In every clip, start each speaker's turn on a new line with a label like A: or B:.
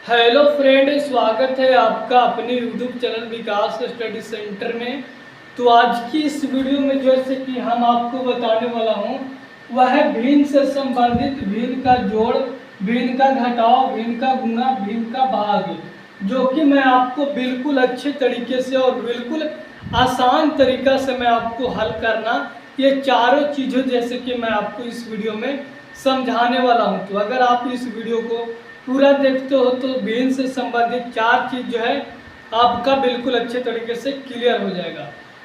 A: Hello friend, स्वागत है आपका अपने यूट्यूब चैनल विकास स्टडी सेंटर में। तो आज की इस वीडियो में जैसे कि हम आपको बताने वाला हूँ वह है भिन्न से संबंधित भिन्न का जोड़, भिन्न का घटाव, भिन्न का गुणा, भिन्न का भाग, जो कि मैं आपको बिल्कुल अच्छे तरीके से और बिल्कुल आसान तरीका से मैं आपको हल करना ये चारों चीज़ें जैसे कि मैं आपको इस वीडियो में समझाने वाला हूँ। तो अगर आप इस वीडियो को पूरा देखते हो तो भिन्न से संबंधित चार चीज़ जो है आपका बिल्कुल अच्छे तरीके से क्लियर हो जाएगा।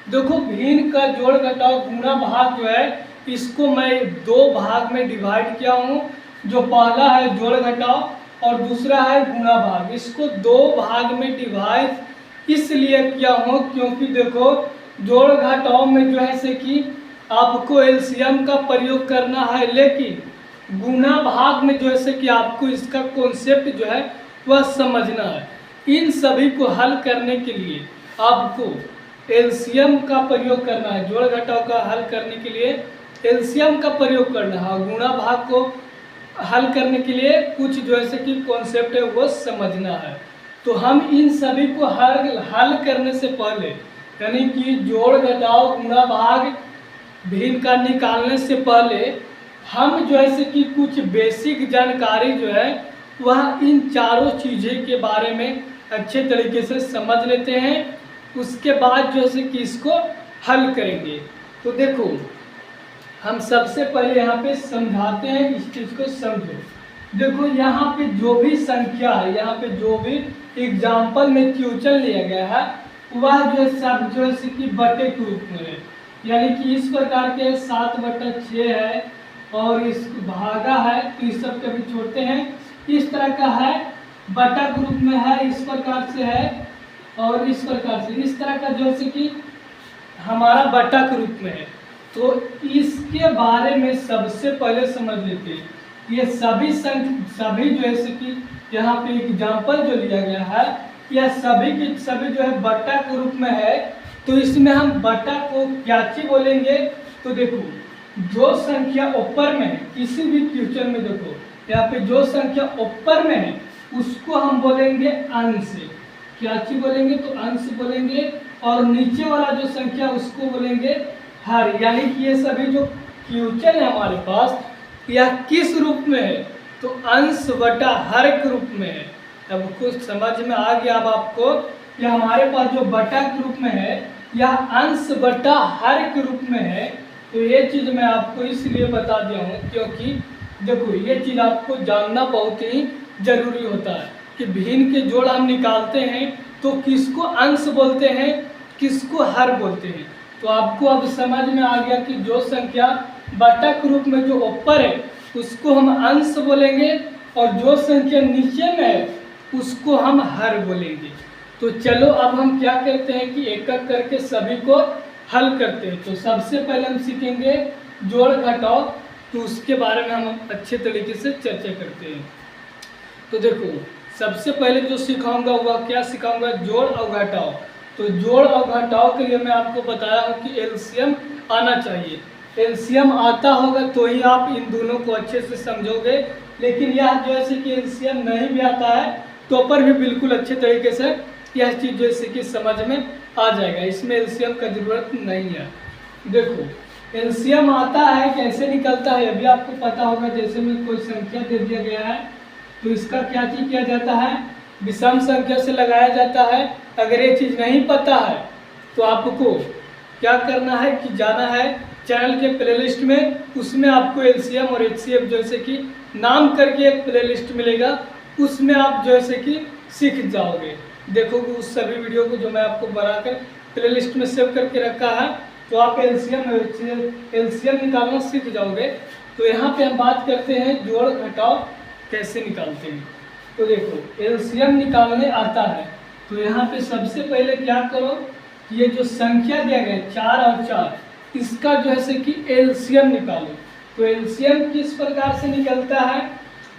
A: देखो, भिन्न का जोड़ घटाव गुणा भाग जो है इसको मैं दो भाग में डिवाइड किया हूँ। जो पहला है जोड़ घटाव और दूसरा है गुणा भाग। इसको दो भाग में डिवाइड इसलिए किया हूँ क्योंकि देखो, जोड़ घटाव में जो है से कि आपको एलसीएम का प्रयोग करना है, लेकिन गुणा भाग में जो है कि आपको इसका कॉन्सेप्ट जो है वह समझना है। इन सभी को हल करने के लिए आपको एलसीएम का प्रयोग करना है। जोड़ घटाव का हल करने के लिए एलसीएम का प्रयोग करना है। गुणा भाग को हल करने के लिए कुछ जो है कि कॉन्सेप्ट है वो समझना है। तो हम इन सभी को हल करने से पहले, यानी कि जोड़ घटाव गुणा भाग भिन्न का निकालने से पहले हम जो है कि कुछ बेसिक जानकारी जो है वह इन चारों चीज़ें के बारे में अच्छे तरीके से समझ लेते हैं। उसके बाद जो है कि इसको हल करेंगे। तो देखो, हम सबसे पहले यहाँ पे समझाते हैं, इस चीज़ को समझो। देखो, यहाँ पे जो भी संख्या है, यहाँ पे जो भी एग्जाम्पल में क्वेश्चन लिया गया है वह जो है सब जो है कि बटे के रूप में है। यानी कि इस प्रकार के 7/6 है और इस भागा है, तो इस सब कभी छोड़ते हैं। इस तरह का है, बटा ग्रुप में है, इस प्रकार से है और इस प्रकार से, इस तरह का जो है कि हमारा बटा के रूप में है। तो इसके बारे में सबसे पहले समझ लेते हैं। ये सभी जो है कि यहाँ पे एग्जाम्पल जो लिया गया है यह सभी के सभी जो है बटा के रूप में है। तो इसमें हम बटा को क्या चीज बोलेंगे? तो देखो, जो संख्या ऊपर में है, किसी भी क्वेश्चन में देखो यहाँ पे जो संख्या ऊपर में है उसको हम बोलेंगे अंश। क्या चीज बोलेंगे? तो अंश बोलेंगे। और नीचे वाला जो संख्या उसको बोलेंगे हर। यानी कि ये सभी जो क्वेश्चन है हमारे पास यह किस रूप में है? तो अंश बटा हर के रूप में है। अब कुछ समझ में आ गया अब आपको? यह हमारे पास जो बटा के रूप में है यह अंश बटा हर के रूप में है। तो ये चीज़ मैं आपको इसलिए बता दिया हूँ क्योंकि देखो, ये चीज़ आपको जानना बहुत ही जरूरी होता है कि भिन्न के जोड़ हम निकालते हैं तो किसको अंश बोलते हैं, किसको हर बोलते हैं। तो आपको अब समझ में आ गया कि जो संख्या बटा के रूप में जो ऊपर है उसको हम अंश बोलेंगे और जो संख्या नीचे में है उसको हम हर बोलेंगे। तो चलो अब हम क्या करते हैं कि एक एक करके सभी को हल करते हैं। तो सबसे पहले हम सीखेंगे जोड़ घटाव, तो उसके बारे में हम अच्छे तरीके से चर्चा करते हैं। तो देखो, सबसे पहले जो सिखाऊंगा वह क्या सिखाऊंगा? जोड़ और घटाव। तो जोड़ और घटाव के लिए मैं आपको बताया हूँ कि एलसीएम आना चाहिए। एलसीएम आता होगा तो ही आप इन दोनों को अच्छे से समझोगे। लेकिन यह जो है कि एलसीएम नहीं भी आता है तो पर भी बिल्कुल अच्छे तरीके से यह चीज़ जैसे कि समझ में आ जाएगा। इसमें एलसीएम का जरूरत नहीं है। देखो, एलसीएम आता है, कैसे निकलता है अभी आपको पता होगा। जैसे में कोई संख्या दे दिया गया है तो इसका क्या चीज़ किया जाता है? विषम संख्या से लगाया जाता है। अगर ये चीज़ नहीं पता है तो आपको क्या करना है कि जाना है चैनल के प्लेलिस्ट में, उसमें आपको एलसीएम और एचसीएफ जैसे कि नाम करके एक प्लेलिस्ट मिलेगा, उसमें आप जैसे कि सीख जाओगे। देखोगे उस सभी वीडियो को जो मैं आपको बनाकर प्लेलिस्ट में सेव करके रखा है, तो आप एलसीएम निकालना सीख जाओगे। तो यहाँ पे हम बात करते हैं जोड़ घटाव कैसे निकालते हैं। तो देखो, एलसीएम निकालने आता है तो यहाँ पे सबसे पहले क्या करो, ये जो संख्या दिया गया 4 और 4, इसका जो है कि एलसीएम निकालो। तो एलसीएम किस प्रकार से निकलता है?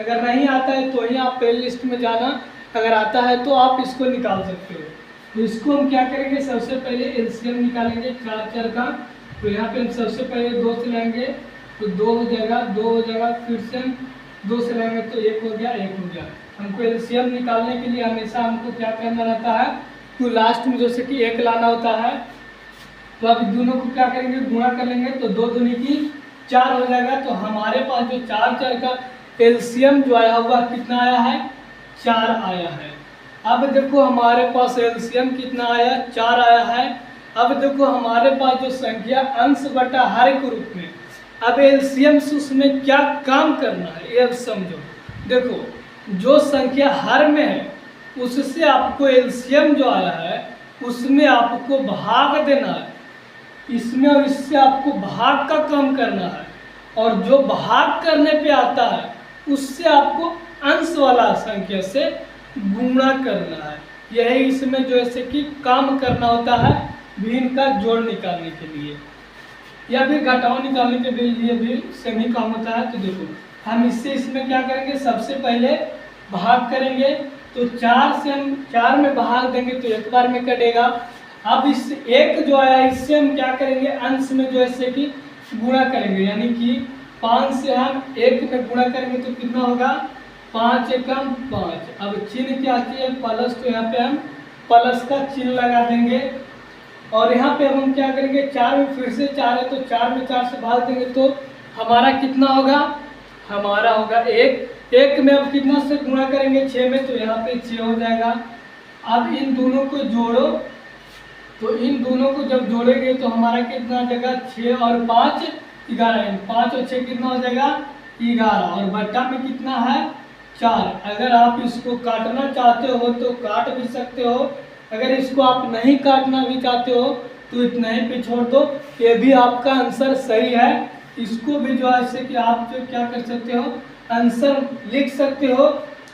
A: अगर नहीं आता है तो ही आप प्ले लिस्ट में जाना, अगर आता है तो आप इसको निकाल सकते हो। तो इसको हम क्या करेंगे, सबसे पहले एलसीएम निकालेंगे 4 का। तो यहाँ पे हम सबसे पहले 2 से लेंगे तो 2 हो जाएगा, 2 हो जाएगा, फिर से हम 2 से लेंगे तो 1 हो गया, 1 हो गया। हमको एलसीएम निकालने के लिए हमेशा हमको क्या करना रहता है, तो लास्ट में जैसे कि 1 लाना होता है। तो अब दोनों को क्या करेंगे, गुणा कर लेंगे, तो 2 दूनी की 4 हो जाएगा। तो हमारे पास जो 4 का एलसीएम जो आया हुआ कितना आया है, 4 आया है। अब देखो हमारे पास एलसीएम कितना आया, 4 आया है। अब देखो हमारे पास जो संख्या अंश बटा हर के रूप में, अब एलसीएम से उसमें क्या काम करना है ये अब समझो। देखो जो संख्या हर में है उससे आपको एलसीएम जो आया है उसमें आपको भाग देना है, इसमें और इससे आपको भाग का काम करना है, और जो भाग करने पे आता है उससे आपको अंश वाला संख्या से गुणा करना है। यही इसमें जो ऐसे कि काम करना होता है भिन्न का जोड़ निकालने के लिए, या फिर घटाव निकालने के लिए भी सेम ही काम होता है। तो देखो हम इससे इसमें क्या करेंगे, सबसे पहले भाग करेंगे। तो 4 से हम 4 में भाग देंगे तो 1 बार में कटेगा। अब इस 1 जो आया इससे हम क्या करेंगे, अंश में जो ऐसे कि गुणा करेंगे, यानी कि 5 से हम 1 में गुणा करेंगे तो कितना होगा, 5 एकम 5। अब चिन्ह क्या चाहिए, प्लस, तो यहाँ पे हम प्लस का चिन्ह लगा देंगे। और यहाँ पे हम क्या करेंगे, 4 में फिर से 4 है तो 4 में 4 से भाग देंगे तो हमारा कितना होगा, हमारा होगा 1। 1 में अब कितना से गुणा करेंगे, 6 में, तो यहाँ पे 6 हो जाएगा। अब इन दोनों को जोड़ो, तो इन दोनों को जब जोड़ेंगे तो हमारा कितना हो जाएगा, 6 और 5 11, 5 और 6 कितना हो जाएगा 11, और बट्टा में कितना है 4। अगर आप इसको काटना चाहते हो तो काट भी सकते हो, अगर इसको आप नहीं काटना भी चाहते हो तो इतना ही पे छोड़ दो, ये भी आपका आंसर सही है। इसको भी जो है कि आप जो क्या कर सकते हो, आंसर लिख सकते हो।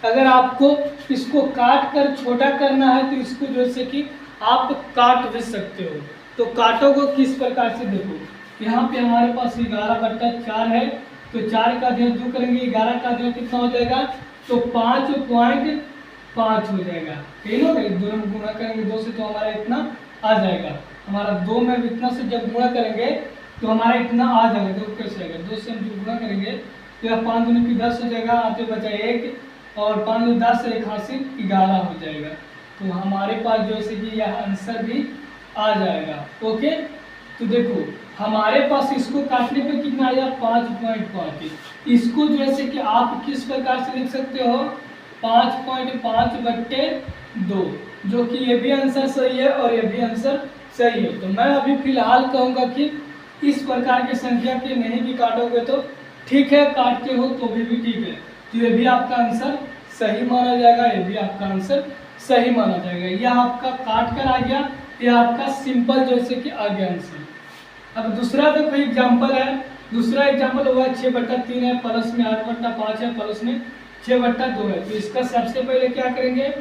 A: अगर आपको इसको काट कर छोटा करना है तो इसको जो है कि आप काट भी सकते हो। तो काटोगे किस प्रकार से, देखो यहाँ पे हमारे पास 11/4 है, तो 4 का जो 2 करेंगे, 11 का जो कितना हो जाएगा, तो 5.5 हो जाएगा। ठीक है ना, दोनों में गुणा करेंगे 2 से तो हमारा इतना आ जाएगा। हमारा 2 में इतना से जब गुणा करेंगे तो हमारा इतना आ जाएगा। देखो कैसे आएगा, 2 से हम जो गुणा करेंगे तो यह 5 दूनी की 10 हो जाएगा, आते बचा 1, और 5 दूनी 10 से 11 हो जाएगा। तो हमारे पास जो है कि यह आंसर भी आ जाएगा। ओके, तो देखो हमारे पास इसको काटने पे कितना आया, 5.5। इसको जो है कि आप किस प्रकार से लिख सकते हो, 5.5/2, जो कि ये भी आंसर सही है और ये भी आंसर सही है। तो मैं अभी फिलहाल कहूँगा कि इस प्रकार की संख्या के नहीं भी काटोगे तो ठीक है, काटते हो तो भी ठीक है। तो ये भी आपका आंसर सही माना जाएगा, ये भी आपका आंसर सही माना जाएगा। यह आपका काट कर आ गया, यह आपका सिंपल जैसे कि आ गया आंसर। अब दूसरा देखो एग्जाम्पल है, दूसरा एग्जाम्पल हुआ 6/3 है, प्लस में 8/5 है, प्लस में 6/2 है। तो इसका सबसे पहले क्या करेंगे,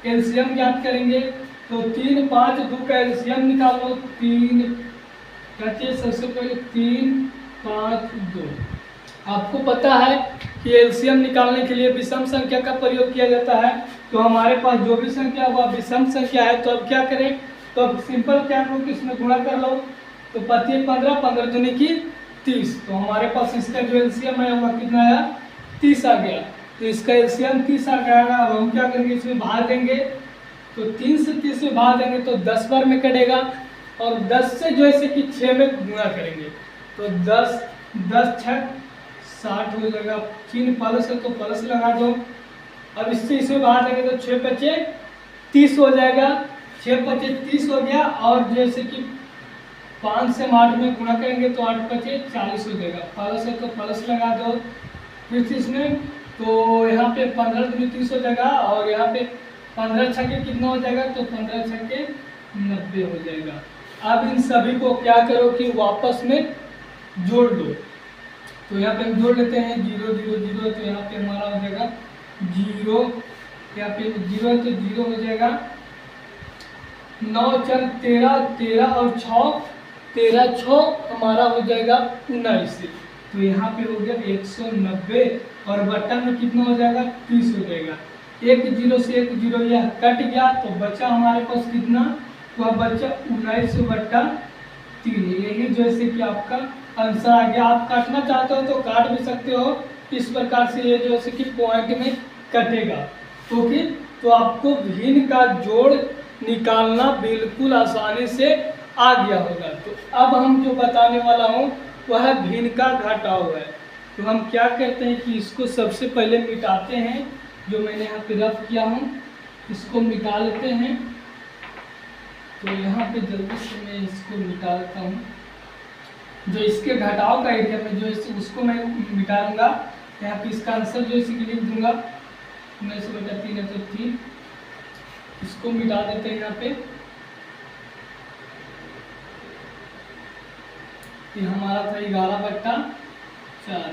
A: एलसीएम ज्ञात करेंगे। तो 3, 5, 2 का एलसीएम निकालो। 3 कहते हैं सबसे पहले 3, 5, 2। आपको पता है कि एलसीएम निकालने के लिए विषम संख्या का प्रयोग किया जाता है। तो हमारे पास जो भी संख्या हुआ विषम संख्या है, तो अब क्या करें, तो अब सिंपल क्या करो कि इसमें गुणा कर लो। तो 25 15, 15 दूनी की 30। तो हमारे पास इसका जो एलसीएम आया हुआ कितना आया, 30 आ गया। तो इसका एलसीएम 30 आ गया। अब हम क्या करेंगे, इसमें भाग देंगे। तो 3 से 30 में भाग देंगे तो 10 बार में कटेगा, और 10 से जो है कि 6 में गुणा करेंगे तो 10 6 60 हो जाएगा। चिन्ह प्लस है तो प्लस लगा दो। अब इससे इसमें भाग देंगे तो 6 5 30 हो जाएगा। 6 5 30 हो गया, और जैसे कि 5 से 8 में गुणा करेंगे तो 8 5 40 हो जाएगा। प्लस है तो प्लस लगा दो। फिर इसमें तो यहाँ पे 15 दूनी 30 हो जाएगा, और यहाँ पे 15 छक्के कितना हो जाएगा, तो 15 छक्के 90 हो जाएगा। अब इन सभी को क्या करो कि वापस में जोड़ दो। तो यहाँ पे हम जोड़ लेते हैं 0 0 0, तो यहाँ पे हमारा हो जाएगा 0, यहाँ पे 0 तो 0 हो जाएगा। 9 4 13, 13 और 6 13 6 हमारा हो जाएगा 19। तो यहाँ पे हो गया 190, और बट्टा में कितना हो जाएगा 30 हो जाएगा। 1 0 से 1 0 यह कट गया, तो बचा हमारे पास कितना, तो बचा 19/3। यही जैसे कि आपका आंसर आ गया। आप काटना चाहते हो तो काट भी सकते हो, इस प्रकार से ये जो है कि पॉइंट में कटेगा। ओके, तो आपको भिन्न का जोड़ निकालना बिल्कुल आसानी से आ गया होगा। तो अब हम जो बताने वाला हूँ वह भिन्न का घटाव है। तो हम क्या करते हैं कि इसको सबसे पहले मिटाते हैं, जो मैंने यहाँ पे रफ किया हूँ इसको मिटा लेते हैं। तो यहाँ पे जल्दी से मैं इसको मिटा लेता हूँ। जो इसके घटाव का एरिया में जो उसको मैं मिटा लूँगा। यहाँ पे इसका आंसर जो इसी लिख दूंगा 9/3 है तो 3, इसको मिटा देते हैं यहाँ पे। ये हमारा था 11/4।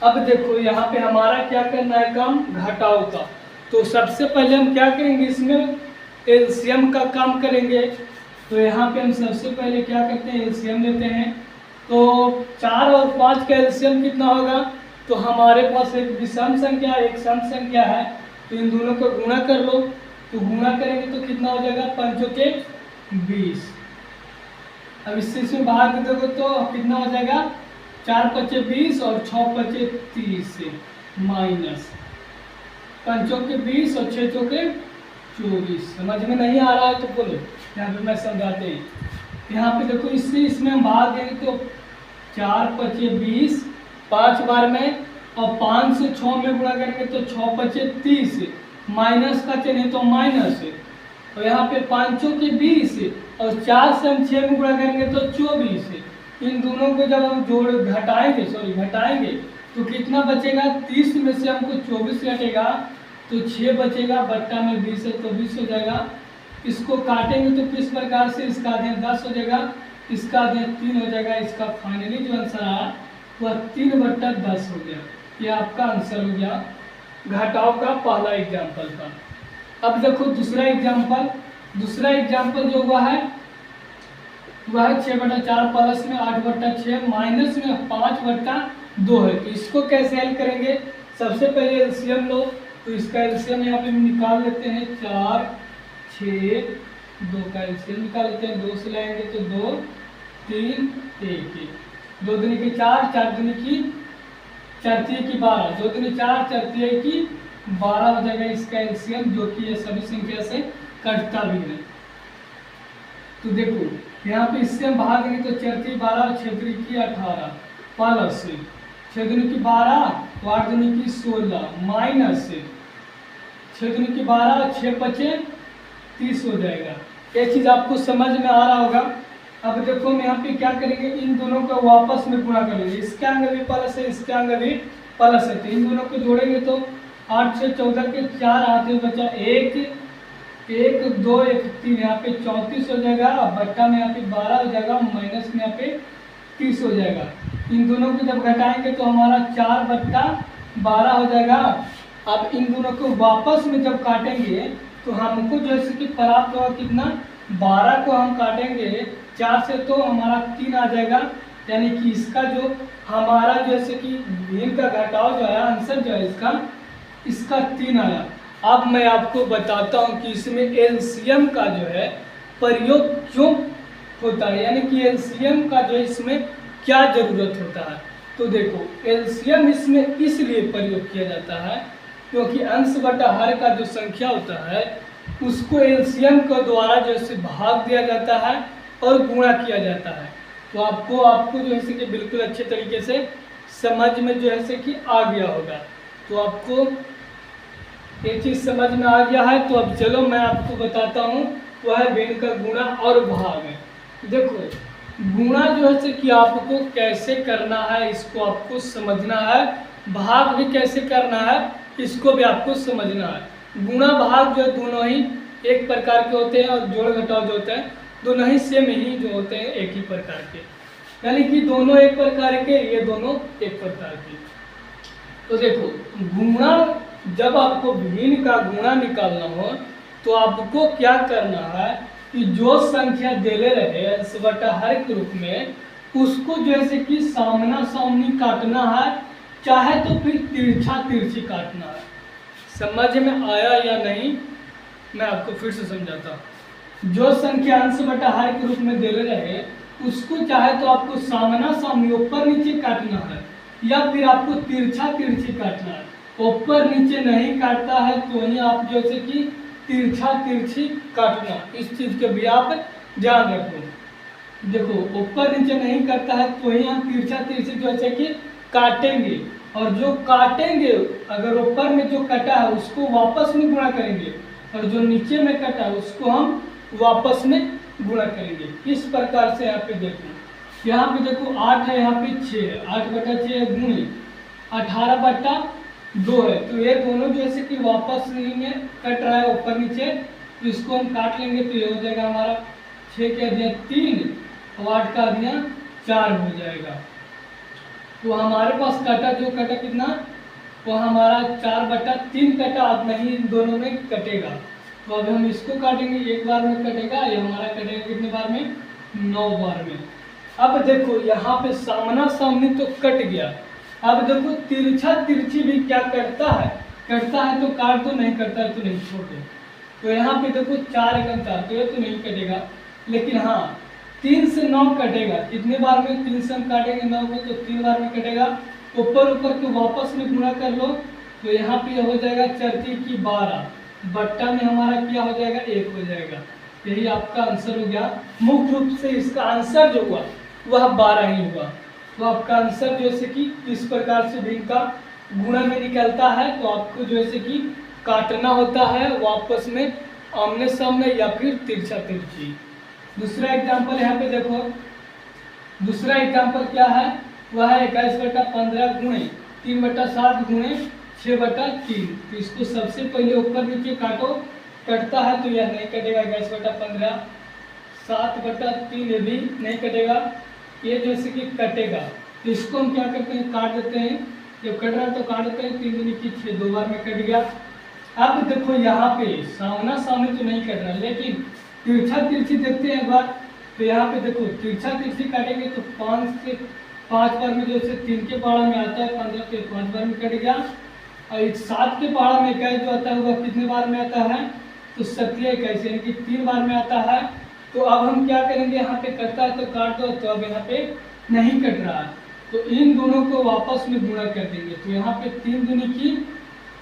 A: अब देखो यहाँ पे हमारा क्या करना है काम घटाव का। तो सबसे पहले हम क्या करेंगे, इसमें एलसीएम का काम करेंगे। तो यहाँ पे हम सबसे पहले क्या करते हैं, एलसीएम लेते हैं। तो 4 और 5 का एलसीएम कितना होगा, तो हमारे पास एक विषम संख्या एक सम संख्या है, तो इन दोनों को गुणा कर लो। तो गुणा करेंगे तो कितना हो जाएगा 5 के 20। अब इससे बाहर देखो तो कितना हो जाएगा 4 × 5 = 20 और 6 × 5 = 30 से माइनस 5 के 20 और 6 के 24। समझ में नहीं आ रहा है तो बोलो, यहाँ पे मैं समझाते हैं। यहाँ पे देखो इसमें हम भाग देंगे तो 4 × 5 = 20 5 बार में, और 5 से 6 में गुणा करेंगे तो 6 × 5 = 30, माइनस का चिन्ह है तो माइनस, और यहाँ पे 5 के 20 और 4 से हम 6 में गुणा करेंगे तो 24। इन दोनों को जब हम घटाएंगे तो कितना बचेगा, 30 में से हमको 24 घटेगा तो 6 बचेगा, बट्टा में 20 है तो 20 हो जाएगा। इसको काटेंगे तो किस प्रकार से, इसका आधा 10 हो जाएगा, इसका आधा 3 हो जाएगा। इसका फाइनली जो आंसर आया वह 3/10 हो गया। ये आपका आंसर हो गया घटाव का पहला एग्जाम्पल का। अब देखो दूसरा एग्जाम्पल जो हुआ है वह है 6/4 प्लस में 8/6 माइनस में 5/2 है। तो इसको कैसे हल करेंगे, सबसे पहले एलसीएम लो। तो इसका एलसीएम यहाँ पे निकाल लेते हैं 4 6 2 का एलसीएम निकाल लेते हैं। 2 से लाएंगे तो 2 3 1 2 दूनी की 4 4 दूनी की 4 3 की 12 2 दूनी 4 4 3 की 12 हो जाएगा इसका एलसीएम, जो कि ये सभी संख्या से कटता भी है। तो देखो यहाँ पे इससे हम भाग देंगे तो 4 3 12 और 6 3 की 18 प्लस 6 दूनी की 12 और 8 दूनी की 16 माइनस 6 दूनी की 12 और 6 × 5 = 30 हो जाएगा। ये चीज़ आपको समझ में आ रहा होगा। अब देखो हम यहाँ पे क्या करेंगे, इन दोनों को वापस में गुणा करेंगे। इसके आगे भी प्लस है, इसके आगे भी प्लस है, तो इन दोनों को जोड़ेंगे तो 8 से 14 के 4 हाथ में बचा 1 1 2 1 3, यहाँ पे 34 हो जाएगा, बट्टा में यहाँ पे 12 हो जाएगा, माइनस में यहाँ पे 30 हो जाएगा। इन दोनों को जब घटाएंगे तो हमारा 4/12 हो जाएगा। अब इन दोनों को वापस में जब काटेंगे तो हमको जैसे कि प्राप्त होगा कितना, 12 को हम काटेंगे 4 से तो हमारा 3 आ जाएगा, यानी कि इसका जो हमारा जैसे कि भिन्न का घटाव जो है आंसर जो है इसका 3 आया। अब मैं आपको बताता हूँ कि इसमें एलसीएम का जो है प्रयोग क्यों होता है, यानी कि एलसीएम का जो इसमें क्या ज़रूरत होता है। तो देखो एलसीएम इसमें इसलिए प्रयोग किया जाता है क्योंकि अंश बटा हर का जो संख्या होता है उसको एलसीएम के द्वारा जैसे भाग दिया जाता है और गुणा किया जाता है। तो आपको जो है कि बिल्कुल अच्छे तरीके से समझ में जो है कि आ गया होगा। तो आपको ये चीज़ समझ में आ गया है। तो अब चलो मैं आपको बताता हूँ वह भिन्न का गुणा और भाग है। देखो गुणा जो है कि आपको कैसे करना है इसको आपको समझना है, भाग भी कैसे करना है इसको भी आपको समझना है। गुणा भाग जो दोनों ही एक प्रकार के होते हैं और जोड़ घटाव जो होते हैं दोनों ही सेम ही जो होते हैं एक ही प्रकार के, यानी कि दोनों एक प्रकार के, ये दोनों एक प्रकार के। तो देखो गुणा जब आपको भिन्न का गुणा निकालना हो तो आपको क्या करना है कि जो संख्या देले रहे अंश बटा हर के रूप में उसको जैसे कि सामना सामनी काटना है, चाहे तो फिर तिरछा तिरछी काटना है। समझ में आया या नहीं, मैं आपको फिर से समझाता हूँ। जो संख्या अंश बटा हर के रूप में देले रहे उसको चाहे तो आपको सामना सामनी ऊपर नीचे काटना है या फिर आपको तिरछा तिरछी काटना है। ऊपर नीचे नहीं काटता है तो वहीं आप जैसे कि तिरछा तिरछी काटना, इस चीज के भी आप ध्यान रखो। देखो ऊपर नीचे नहीं करता है तो वहीं हम तिरछा तिरछी जैसे कि काटेंगे, और जो काटेंगे अगर ऊपर में जो कटा है उसको वापस में गुणा करेंगे, और जो नीचे में कटा है उसको हम वापस में गुणा करेंगे। इस प्रकार से यहाँ पे देखो, यहाँ पे देखो 8 है, यहाँ पे 6 है, 8/6 गुणे 18/2 है, तो ये दोनों जैसे कि वापस में कट रहा है ऊपर नीचे, तो इसको हम काट लेंगे तो ये हो जाएगा हमारा 6 का दिया 3 और 8 का दिया 4 हो जाएगा। तो हमारे पास कटा जो कटा कितना, वो हमारा 4/3 कटा, अब नहीं इन दोनों में कटेगा। तो अब हम इसको काटेंगे, एक बार में कटेगा, ये हमारा कटेगा कितने बार में, 9 बार में। अब देखो यहाँ पे सामना सामनी तो कट गया, अब देखो तिरछा तिरछी भी क्या करता है तो काट दो, नहीं करता है तो नहीं छोड़ दो। तो यहाँ पे देखो 4 एकम 4, तो ये तो नहीं कटेगा, लेकिन हाँ 3 से 9 कटेगा। कितने बार में 3 से हम काटेंगे 9 को, तो 3 बार में कटेगा। ऊपर ऊपर को वापस में गुणा कर लो, तो यहाँ पे हो जाएगा 4 की 12, बट्टा में हमारा क्या हो जाएगा 1 हो जाएगा। यही आपका आंसर हो गया। मुख्य रूप से इसका आंसर जो हुआ वह 12 ही हुआ। तो आपका आंसर जैसे कि इस प्रकार से भिन्न का गुणा में निकलता है, तो आपको जैसे कि काटना होता है वापस में आमने सामने या फिर तिरछा तिरछी। दूसरा एग्जाम्पल यहाँ पे देखो, दूसरा एग्जाम्पल क्या है, वह है 21/15 गुणे 3/7 गुणे 6/3। तो इसको सबसे पहले ऊपर नीचे काटो, कटता है तो यह नहीं कटेगा 21/15, 7/3 ये भी नहीं कटेगा, ये जैसे कि कटेगा। तो इसको हम क्या करते हैं, काट देते हैं, जब कट रहा है तो काट देते हैं, 3 दूनी की 6, 2 बार में कट गया। अब देखो यहाँ पे सामना सामने तो नहीं कट रहा, लेकिन तिरछा तिरछी देखते हैं एक बार। तो यहाँ पे देखो तिरछा तिरछी काटेंगे तो 5 से 5 बार में जैसे 3 के पहाड़ा में आता है 15 के 5 बार में कट गया, और 7 के पहाड़ा में 21 जो आता है वह कितने बार में आता है, तो 7 यानी कि 3 बार में आता है। तो अब हम क्या करेंगे, यहाँ पे कटता है तो काट दो, तो अब यहाँ पे नहीं कट रहा है, तो इन दोनों को वापस में गुणा कर देंगे। तो यहाँ पे 3 दूनी की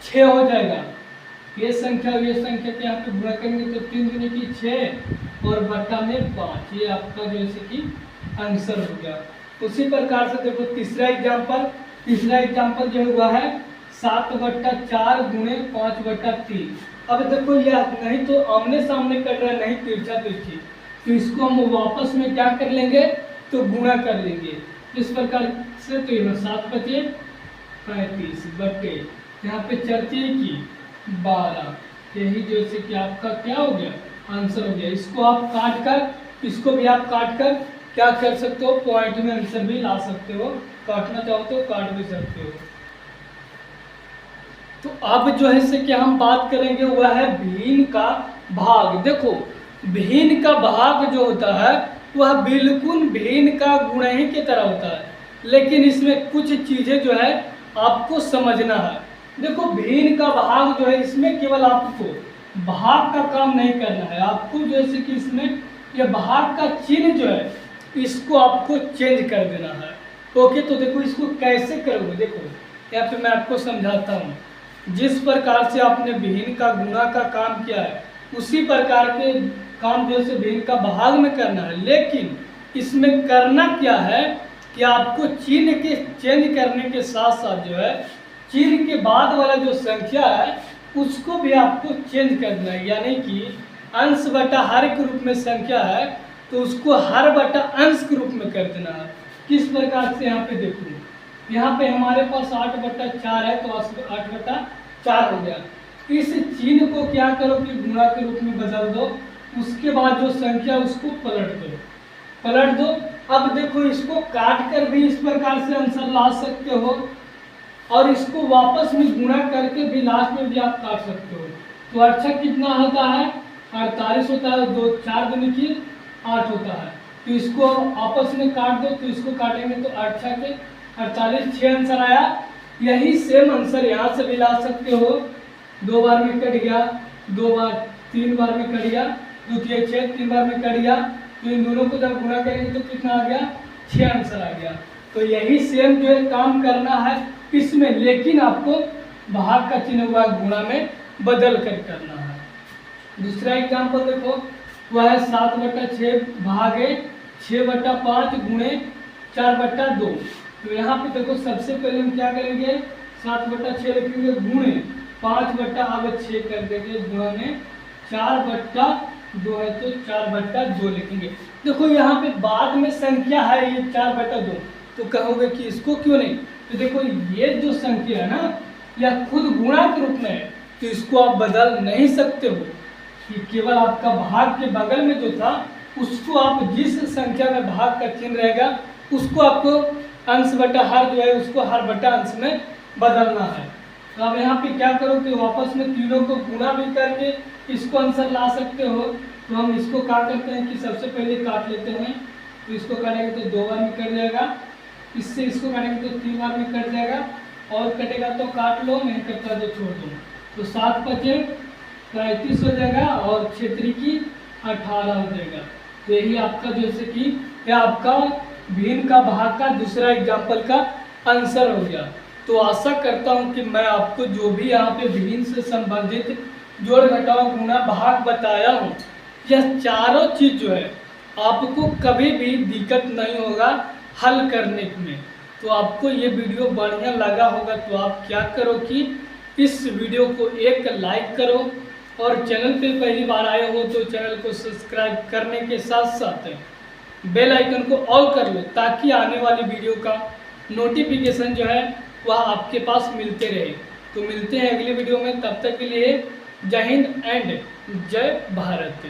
A: 6 हो जाएगा, ये संख्या और ये संख्या के यहाँ पे गुणा करेंगे तो 3 दूनी की 6 और बट्टा में 5, ये आपका जैसे कि आंसर हो गया। उसी प्रकार से देखो तीसरा एग्जाम्पल जो हुआ है 7/4 गुणे 5/3। अब देखो यह नहीं तो आमने सामने कट रहा है, नहीं तिरछा तिरछी, तो इसको हम वापस में क्या कर लेंगे, तो गुणा कर लेंगे इस प्रकार से। तो यह 7/35 बटे यहाँ पे 4 की 12, यही जैसे कि आपका क्या हो गया, आंसर हो गया। इसको आप काट कर, इसको भी आप काट कर क्या कर सकते हो, पॉइंट में आंसर भी ला सकते हो, काटना चाहो तो काट भी सकते हो। तो अब जो है से कि हम बात करेंगे वह है भिन्न का भाग। देखो भिन्न का भाग जो होता है वह बिल्कुल भिन्न का गुणा ही की तरह होता है, लेकिन इसमें कुछ चीजें जो है आपको समझना है। देखो भिन्न का भाग जो है इसमें केवल आपको भाग का काम नहीं करना है, आपको जैसे कि इसमें यह भाग का चिन्ह जो है इसको आपको चेंज कर देना है। ओके, तो देखो इसको कैसे करोगे, देखो यहाँ पे मैं आपको समझाता हूँ। जिस प्रकार से आपने भिन्न का गुणा का काम किया है उसी प्रकार के काम जैसे भिन्न का भाग में करना है, लेकिन इसमें करना क्या है कि आपको चिन्ह के चेंज करने के साथ साथ जो है चिन्ह के बाद वाला जो संख्या है उसको भी आपको चेंज करना है। यानी कि अंश बटा हर के रूप में संख्या है तो उसको हर बटा अंश के रूप में कर देना है। किस प्रकार से, यहाँ पे देखो, यहाँ पे हमारे पास 8/4 है तो 8/4 हो गया। इस चिन्ह को क्या करो कि गुणा के रूप में बदल दो, उसके बाद जो संख्या उसको पलट दो। अब देखो इसको काट कर भी इस प्रकार से आंसर ला सकते हो, और इसको वापस में गुणा करके भी लास्ट में भी आप काट सकते हो। तो अच्छा कितना होता है, 48 होता है, 2 4 दूनी की 8 होता है। तो इसको आपस में काट दो, तो इसको काटेंगे तो 8 के 48, 6 आंसर आया। यही सेम आंसर यहाँ से भी ला सकते हो, 2 बार में कट गया, 2 बार 3 बार में कट गया, 2 3 6 3 बार में कट गया। तो इन दोनों को जब गुणा करेंगे तो कितना आ गया, 6 आंसर आ गया। तो यही सेम जो है काम करना है इसमें, लेकिन आपको भाग का चिन्ह हुआ गुणा में बदल कर करना है। दूसरा एग्जाम्पल देखो, वह है 7/6 भागे 6/5 गुणे 4/2। तो यहाँ पे देखो सबसे पहले हम क्या करेंगे, 7/6 लिखेंगे गुणे 5/6 कर देंगे, गुणा में 4/2 है तो 4/2 लिखेंगे। देखो यहाँ पे बाद में संख्या है ये 4/2, तो कहोगे कि इसको क्यों नहीं, तो देखो ये जो संख्या है ना यह खुद गुणा के रूप में है, तो इसको आप बदल नहीं सकते हो। कि केवल आपका भाग के बगल में जो था उसको आप जिस संख्या में भाग का चिन्ह रहेगा उसको आपको अंश बटा हर जो है उसको हर बटा अंश में बदलना है। तो आप यहाँ पे क्या करो कि वापस में तीनों को गुणा भी करके इसको आंसर ला सकते हो। तो हम इसको क्या करते हैं कि सबसे पहले काट लेते हैं, तो इसको काटेंगे तो 2 बार में कट जाएगा, इससे इसको काटेंगे तो 3 बार में कट जाएगा, और कटेगा तो काट लो, नहीं कटता तो छोड़ दो। तो 7×5 35 हो जाएगा और 6×3 18 हो जाएगा। तो यही आपका जैसे कि यह आपका भिन्न का भाग का दूसरा एग्जाम्पल का आंसर हो गया। तो आशा करता हूं कि मैं आपको जो भी यहाँ पे भिन्न से संबंधित जोड़ घटाव गुणा भाग बताया हूँ, यह चारों चीज जो है आपको कभी भी दिक्कत नहीं होगा हल करने में। तो आपको ये वीडियो बढ़िया लगा होगा तो आप क्या करो कि इस वीडियो को एक लाइक करो, और चैनल पे पहली बार आए हो तो चैनल को सब्सक्राइब करने के साथ साथ बेल आइकन को ऑल कर लो, ताकि आने वाली वीडियो का नोटिफिकेशन जो है वह आपके पास मिलते रहे। तो मिलते हैं अगली वीडियो में, तब तक के लिए जय हिंद एंड जय भारत।